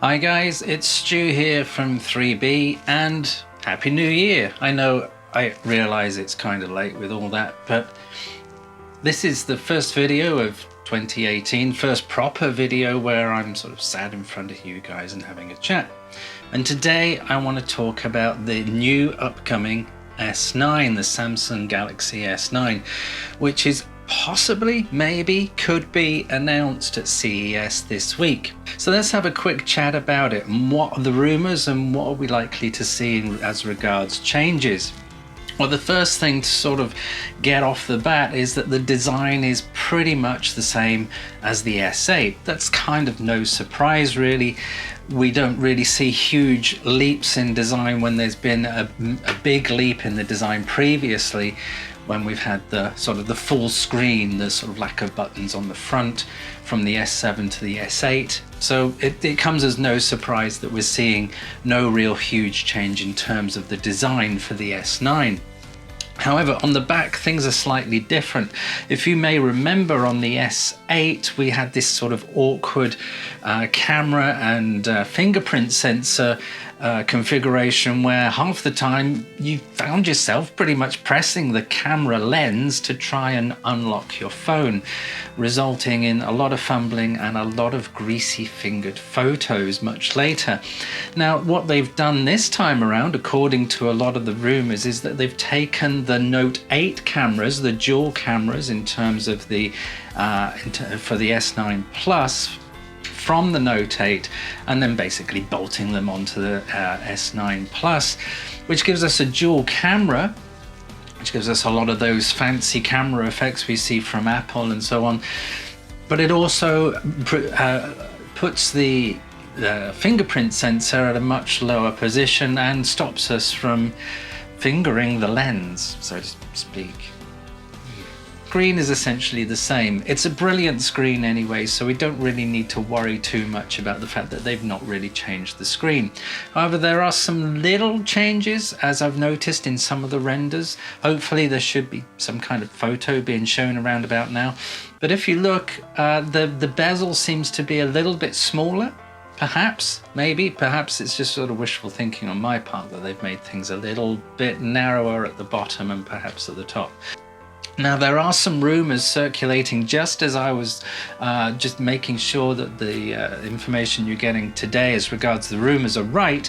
Hi guys, it's Stu here from 3B and Happy New Year. I realise it's kind of late with all that, but this is the first video of 2018, first proper video where I'm sort of sat in front of you guys and having a chat. And today I want to talk about the new upcoming S9, the Samsung Galaxy S9, which is possibly, maybe, could be announced at CES this week. So let's have a quick chat about it and what are the rumours and what are we likely to see as regards changes. Well, the first thing to sort of get off the bat is that the design is pretty much the same as the S8. That's kind of no surprise really. We don't really see huge leaps in design when there's been a big leap in the design previously, when we've had the sort of the full screen, the sort of lack of buttons on the front from the S7 to the S8. So it comes as no surprise that we're seeing no real huge change in terms of the design for the S9. However, on the back, things are slightly different. If you may remember, on the S8, we had this sort of awkward camera and fingerprint sensor configuration where half the time you found yourself pretty much pressing the camera lens to try and unlock your phone, resulting in a lot of fumbling and a lot of greasy fingered photos much later. Now, what they've done this time around, according to a lot of the rumors, is that they've taken the Note 8 cameras, the dual cameras in terms of the for the S9 Plus, from the Note 8, and then basically bolting them onto the S9 Plus, which gives us a dual camera, which gives us a lot of those fancy camera effects we see from Apple and so on. But it also puts the fingerprint sensor at a much lower position and stops us from fingering the lens, so to speak. Screen is essentially the same. It's a brilliant screen anyway, so we don't really need to worry too much about the fact that they've not really changed the screen. However, there are some little changes, as I've noticed in some of the renders. Hopefully there should be some kind of photo being shown around about now. But if you look, the bezel seems to be a little bit smaller. Perhaps it's just sort of wishful thinking on my part that they've made things a little bit narrower at the bottom and perhaps at the top. Now, there are some rumors circulating just as I was just making sure that the information you're getting today as regards the rumors are right.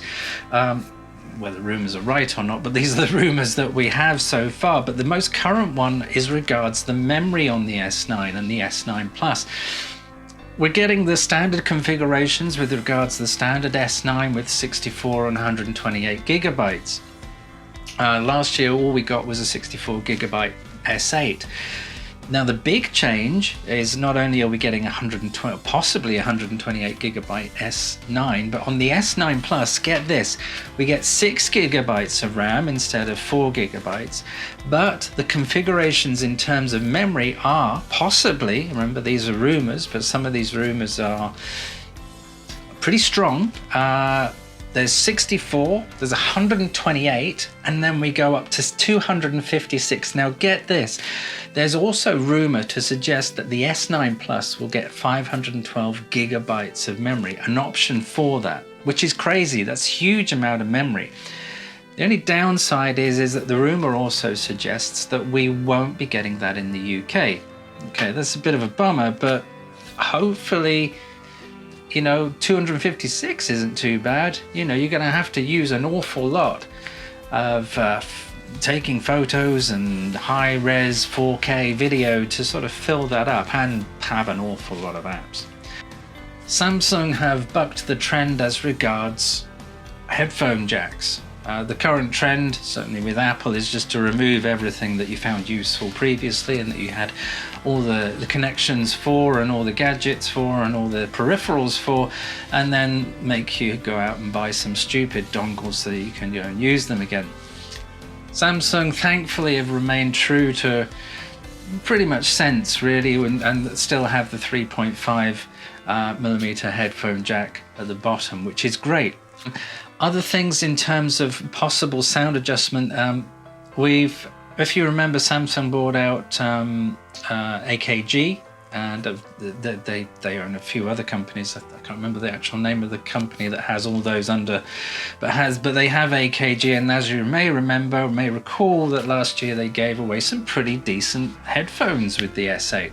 Whether rumors are right or not, but these are the rumors that we have so far. But the most current one is regards the memory on the S9 and the S9 Plus. We're getting the standard configurations with regards to the standard S9 with 64 and 128 gigabytes. Last year, all we got was a 64 gigabyte S8. Now, the big change is not only are we getting possibly 128 gigabyte S9, but on the S9 Plus, get this, we get 6 gigabytes of RAM instead of 4 gigabytes, but the configurations in terms of memory are possibly, remember these are rumors, but some of these rumors are pretty strong. There's 64, there's 128, and then we go up to 256. Now get this, there's also rumor to suggest that the S9 Plus will get 512 gigabytes of memory, an option for that, which is crazy. That's a huge amount of memory. The only downside is that the rumor also suggests that we won't be getting that in the UK. Okay, that's a bit of a bummer, but hopefully, 256 isn't too bad. You're going to have to use an awful lot of taking photos and high-res 4K video to sort of fill that up and have an awful lot of apps. Samsung have bucked the trend as regards headphone jacks. The current trend, certainly with Apple, is just to remove everything that you found useful previously and that you had all the connections for and all the gadgets for and all the peripherals for, and then make you go out and buy some stupid dongles so that you can go and use them again. Samsung thankfully have remained true to pretty much sense really, and still have the 3.5 millimeter headphone jack at the bottom, which is great. Other things in terms of possible sound adjustment, if you remember, Samsung brought out AKG and they own a few other companies. I can't remember the actual name of the company that has all those under, but they have AKG. And as you may recall, that last year they gave away some pretty decent headphones with the S8.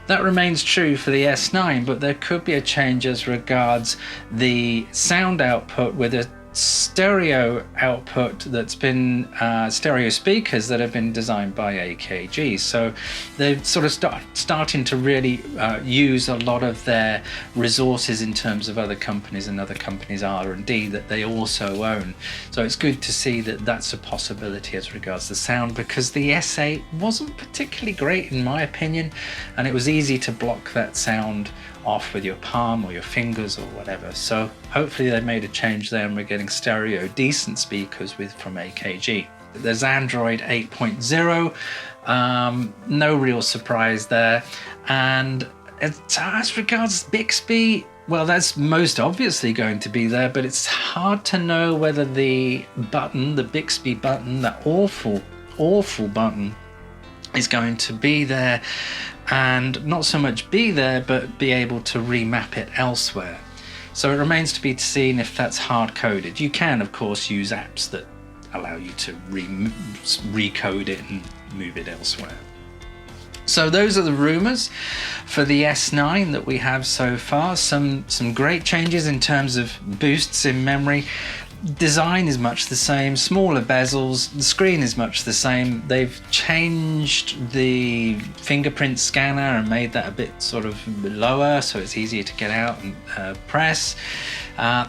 That remains true for the S9, but there could be a change as regards the sound output with a stereo output that's been stereo speakers that have been designed by AKG. So they're sort of starting to really use a lot of their resources in terms of other companies and other companies' R&D that they also own. So it's good to see that that's a possibility as regards the sound, because the S8 wasn't particularly great in my opinion, and it was easy to block that sound off with your palm or your fingers or whatever. So hopefully they made a change there and we're getting stereo decent speakers from AKG. There's Android 8.0, no real surprise there. And as regards Bixby, well, that's most obviously going to be there, but it's hard to know whether the button, the Bixby button, that awful button, is going to be there, and not so much be there, but be able to remap it elsewhere. So it remains to be seen if that's hard-coded. You can, of course, use apps that allow you to recode it and move it elsewhere. So those are the rumors for the S9 that we have so far. Some great changes in terms of boosts in memory. Design is much the same, smaller bezels, the screen is much the same. They've changed the fingerprint scanner and made that a bit sort of lower so it's easier to get out and press.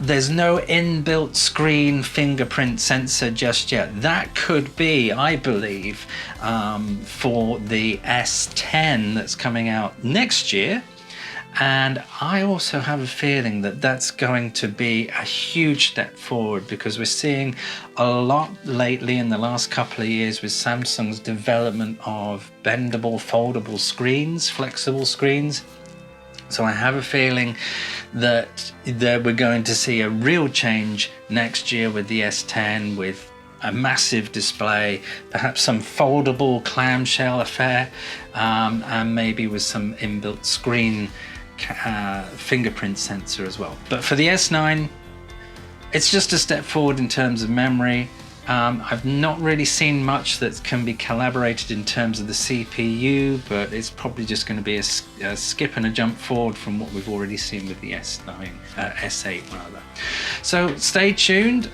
There's no inbuilt screen fingerprint sensor just yet. That could be, I believe, for the S10 that's coming out next year. And I also have a feeling that that's going to be a huge step forward, because we're seeing a lot lately in the last couple of years with Samsung's development of bendable, foldable screens, flexible screens. So I have a feeling that we're going to see a real change next year with the S10, with a massive display, perhaps some foldable clamshell affair, and maybe with some inbuilt screen fingerprint sensor as well. But for the S9, it's just a step forward in terms of memory. I've not really seen much that can be collaborated in terms of the CPU, but it's probably just going to be a skip and a jump forward from what we've already seen with the S8 rather. So stay tuned.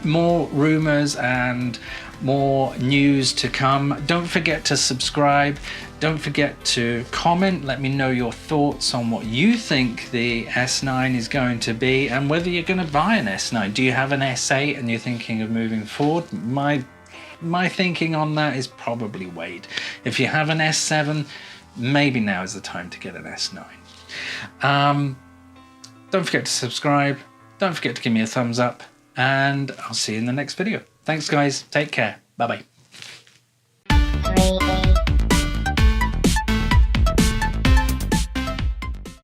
More rumors and more news to come. Don't forget to subscribe. Don't forget to comment. Let me know your thoughts on what you think the S9 is going to be and whether you're going to buy an S9. Do you have an S8 and you're thinking of moving forward? My thinking on that is probably wait. If you have an S7, maybe now is the time to get an S9. Don't forget to subscribe. Don't forget to give me a thumbs up, and I'll see you in the next video. Thanks guys, take care, bye bye.